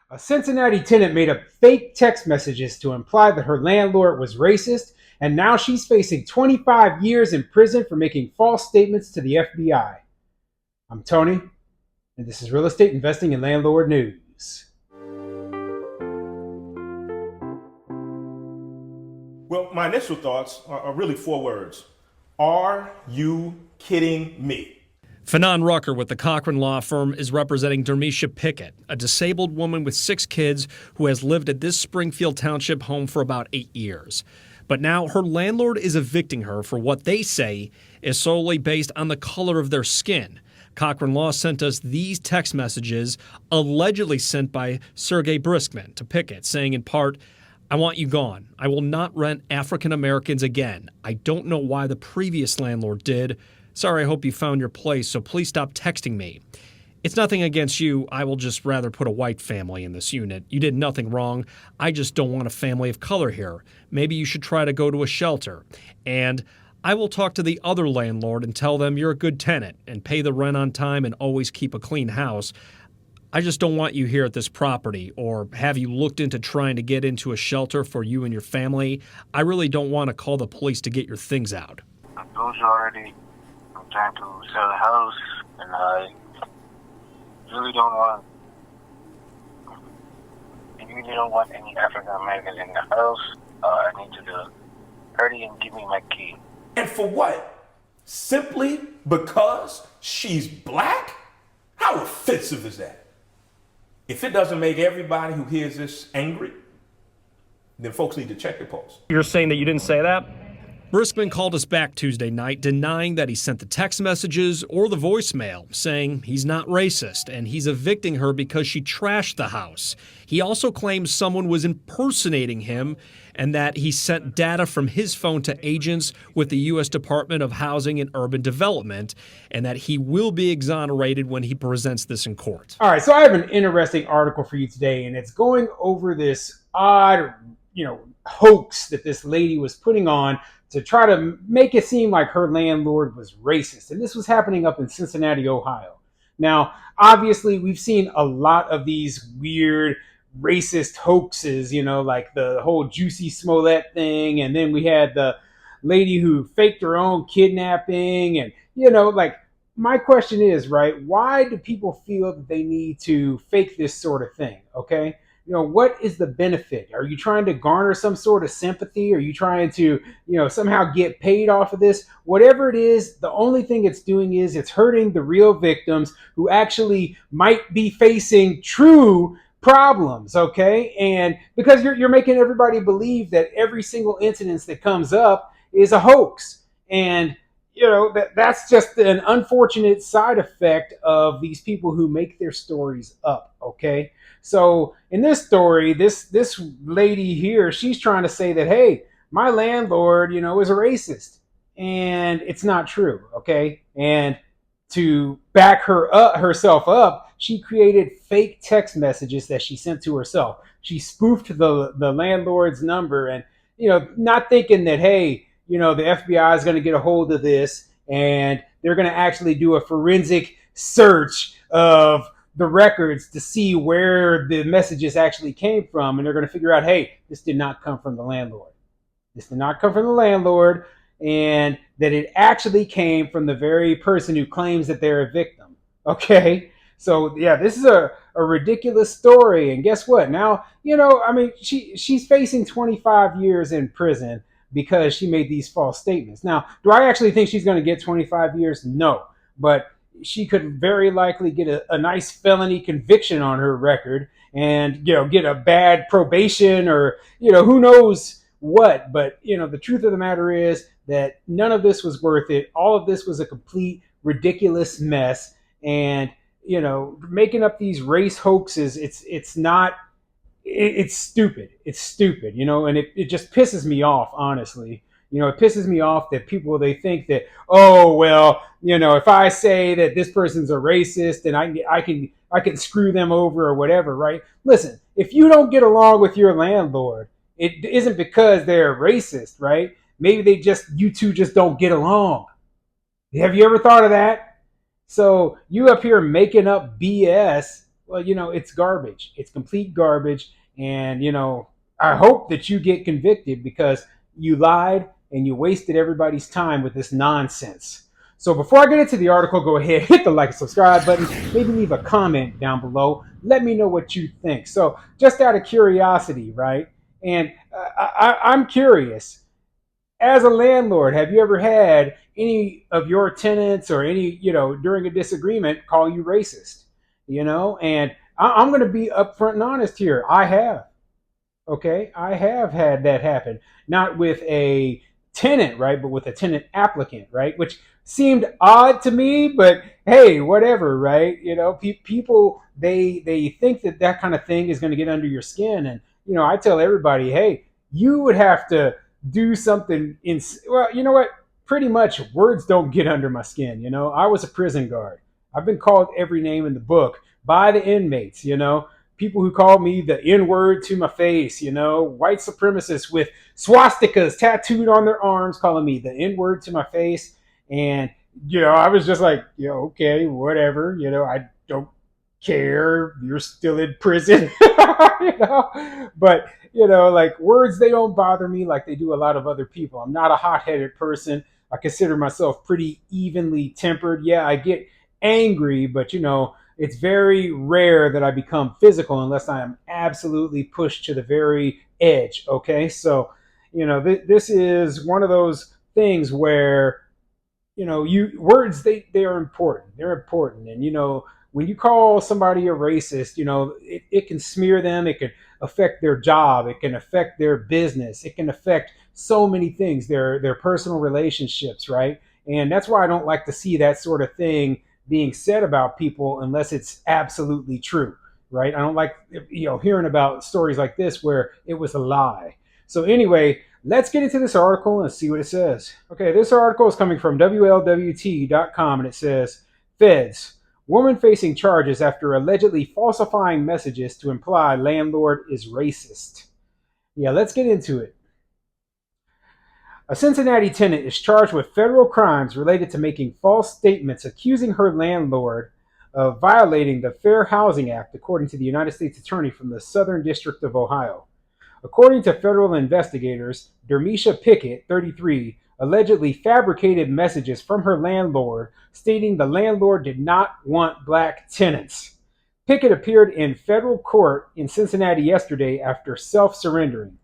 A Cincinnati tenant made up fake text messages to imply that her landlord was racist, and now she's facing 25 years in prison for making false statements to the FBI. I'm Tony, and this is Real Estate Investing and Landlord News. Well, my initial thoughts are really four words. Are you kidding me? Fanon Rucker with the Cochran Law Firm is representing Dermisha Pickett, a disabled woman with 6 kids who has lived at this Springfield Township home for about 8 years. But now her landlord is evicting her for what they say is solely based on the color of their skin. Cochran Law sent us these text messages allegedly sent by Sergey Briskman to Pickett, saying in part, "I want you gone. I will not rent African Americans again. I don't know why the previous landlord did. Sorry, I hope you found your place, so please stop texting me. It's nothing against you. I will just rather put a white family in this unit. You did nothing wrong. I just don't want a family of color here. Maybe you should try to go to a shelter. And I will talk to the other landlord and tell them you're a good tenant and pay the rent on time and always keep a clean house. I just don't want you here at this property, or have you looked into trying to get into a shelter for you and your family? I really don't want to call the police to get your things out." Those already. I'm trying to sell a house, and I really don't want, any African Americans in the house. I need you to hurry and give me my key. And for what? Simply because she's black? How offensive is that? If it doesn't make everybody who hears this angry, then folks need to check their pulse. You're saying that you didn't say that? Briskman called us back Tuesday night denying that he sent the text messages or the voicemail, saying he's not racist and he's evicting her because she trashed the house. He also claims someone was impersonating him and that he sent data from his phone to agents with the U.S. Department of Housing and Urban Development, and that he will be exonerated when he presents this in court. All right, so I have an interesting article for you today, and it's going over this odd, hoax that this lady was putting on to try to make it seem like her landlord was racist. And this was happening up in Cincinnati, Ohio. Now, obviously, we've seen a lot of these weird racist hoaxes, like the whole Juicy Smollett thing. And then we had the lady who faked her own kidnapping. And, my question is, right, why do people feel that they need to fake this sort of thing? Okay. What is the benefit? Are you trying to garner some sort of sympathy? Are you trying to, somehow get paid off of this? Whatever it is, the only thing it's doing is it's hurting the real victims who actually might be facing true problems, okay? And because you're making everybody believe that every single incident that comes up is a hoax. And that's just an unfortunate side effect of these people who make their stories up, okay? So in this story, this lady here, she's trying to say that, hey, my landlord, is a racist. And it's not true, okay? And to back herself up, she created fake text messages that she sent to herself. She spoofed the landlord's number and, not thinking that, hey, the FBI is going to get a hold of this and they're going to actually do a forensic search of the records to see where the messages actually came from. And they're going to figure out, hey, this did not come from the landlord. This did not come from the landlord, and that it actually came from the very person who claims that they're a victim. Okay. So yeah, this is a ridiculous story. And guess what? Now, she's facing 25 years in prison because she made these false statements. Now, do I actually think she's going to get 25 years? No, but she could very likely get a nice felony conviction on her record and, get a bad probation or, who knows what. But, the truth of the matter is that none of this was worth it. All of this was a complete ridiculous mess. And, making up these race hoaxes, it's stupid. It's stupid, and it just pisses me off, honestly. It pisses me off that people, they think that, oh, well, if I say that this person's a racist, then I can screw them over or whatever, right? Listen, if you don't get along with your landlord, it isn't because they're racist, right? Maybe you two just don't get along. Have you ever thought of that? So you up here making up BS well, it's garbage. It's complete garbage. And, I hope that you get convicted because you lied and you wasted everybody's time with this nonsense. So before I get into the article, go ahead, hit the like and subscribe button, maybe leave a comment down below. Let me know what you think. So just out of curiosity, right? And I'm curious, as a landlord, have you ever had any of your tenants or any, during a disagreement call you racist? And I'm going to be upfront and honest here. I have. Okay, I have had that happen. Not with a tenant, right, but with a tenant applicant, right, which seemed odd to me, but hey, whatever, right? People they think that kind of thing is going to get under your skin, and I tell everybody, hey, you would have to do something in. Well, you know what? Pretty much, words don't get under my skin. I was a prison guard. I've been called every name in the book by the inmates. People who call me the N word to my face, white supremacists with swastikas tattooed on their arms calling me the N word to my face. And, I was just like, okay, whatever, I don't care. You're still in prison, But, like words, they don't bother me like they do a lot of other people. I'm not a hot headed person. I consider myself pretty evenly tempered. Yeah, I get angry, but, it's very rare that I become physical unless I am absolutely pushed to the very edge. Okay. So, this is one of those things where, words, they are important. They're important. And, when you call somebody a racist, it can smear them. It can affect their job. It can affect their business. It can affect so many things, their personal relationships. Right. And that's why I don't like to see that sort of thing being said about people unless it's absolutely true, right? I don't like hearing about stories like this where it was a lie. So anyway, let's get into this article and see what it says. Okay, this article is coming from WLWT.com and it says, Feds, woman facing charges after allegedly falsifying messages to imply landlord is racist. Yeah, let's get into it. A Cincinnati tenant is charged with federal crimes related to making false statements accusing her landlord of violating the Fair Housing Act, according to the United States Attorney from the Southern District of Ohio. According to federal investigators, Dermisha Pickett, 33, allegedly fabricated messages from her landlord stating the landlord did not want black tenants. Pickett appeared in federal court in Cincinnati yesterday after self-surrendering.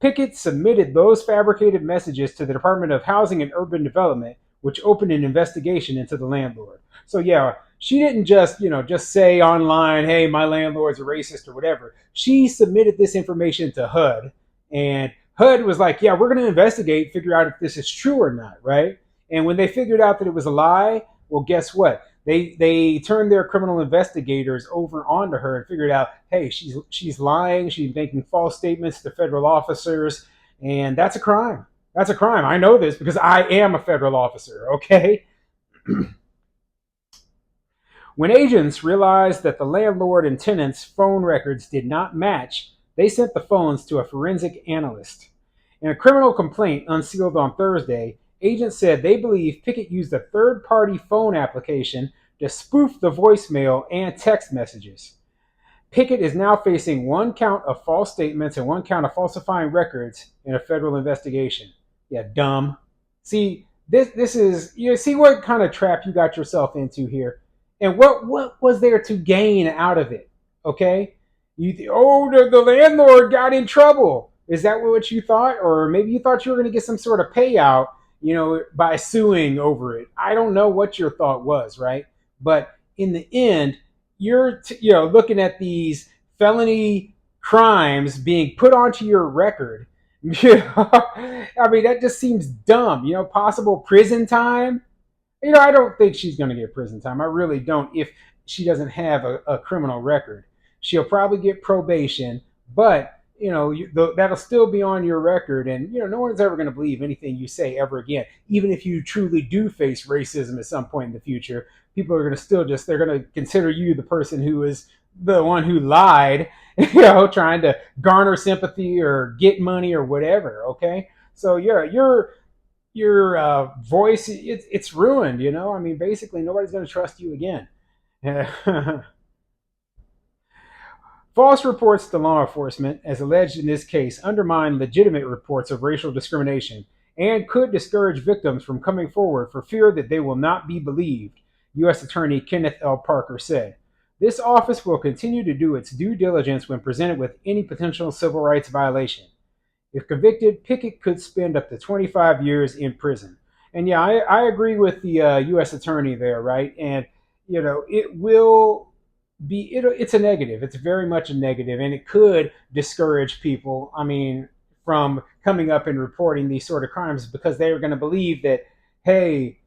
Pickett submitted those fabricated messages to the Department of Housing and Urban Development, which opened an investigation into the landlord. So yeah, she didn't just say online, hey, my landlord's a racist or whatever. She submitted this information to HUD, and HUD was like, yeah, we're going to investigate, figure out if this is true or not, right? And when they figured out that it was a lie, well, guess what? They turned their criminal investigators over onto her and figured out, hey, she's lying, she's making false statements to federal officers, and that's a crime. That's a crime. I know this because I am a federal officer, okay? When agents realized that the landlord and tenant's phone records did not match, they sent the phones to a forensic analyst. In a criminal complaint unsealed on Thursday, agents said they believe Pickett used a third-party phone application to spoof the voicemail and text messages. Pickett is now facing one count of false statements and one count of falsifying records in a federal investigation. Yeah, dumb. See, this is, see what kind of trap you got yourself into here. And what was there to gain out of it? Okay? The landlord got in trouble. Is that what you thought? Or maybe you thought you were going to get some sort of payout, by suing over it. I don't know what your thought was, right? But in the end, you're looking at these felony crimes being put onto your record. I mean, that just seems dumb. Possible prison time. I don't think she's going to get prison time. I really don't. If she doesn't have a criminal record, she'll probably get probation, but that'll still be on your record, and no one's ever going to believe anything you say ever again. Even if you truly do face racism at some point in the future, people are going to still they're going to consider you the person who is the one who lied, trying to garner sympathy or get money or whatever. Okay, so yeah, your voice, it's ruined. I mean, basically, nobody's going to trust you again. False reports to law enforcement, as alleged in this case, undermine legitimate reports of racial discrimination and could discourage victims from coming forward for fear that they will not be believed, U.S. Attorney Kenneth L. Parker said. This office will continue to do its due diligence when presented with any potential civil rights violation. If convicted, Pickett could spend up to 25 years in prison. And yeah, I agree with the U.S. attorney there, right? And, it will it's a negative. It's very much a negative, and it could discourage people, from coming up and reporting these sort of crimes because they're going to believe that, hey,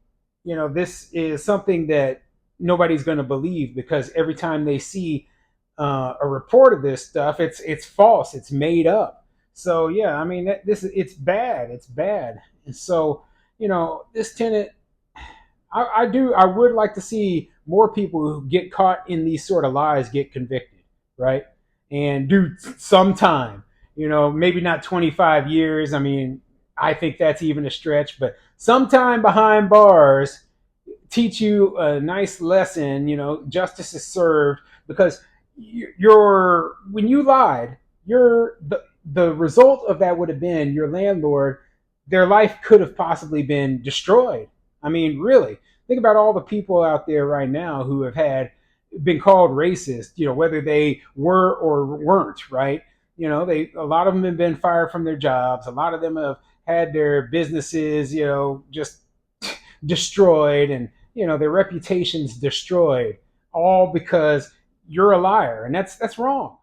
this is something that nobody's going to believe because every time they see a report of this stuff, it's false, it's made up. So yeah, it's bad. It's bad. And so, this tenant, I would like to see more people who get caught in these sort of lies get convicted, right? And do some time. Maybe not 25 years. I think that's even a stretch, but sometime behind bars, teach you a nice lesson. Justice is served because when you lied, the result of that would have been your landlord, their life could have possibly been destroyed. Really, think about all the people out there right now who have been called racist, whether they were or weren't, right? A lot of them have been fired from their jobs. A lot of them have had their businesses, just destroyed, and their reputations destroyed, all because you're a liar, and that's wrong.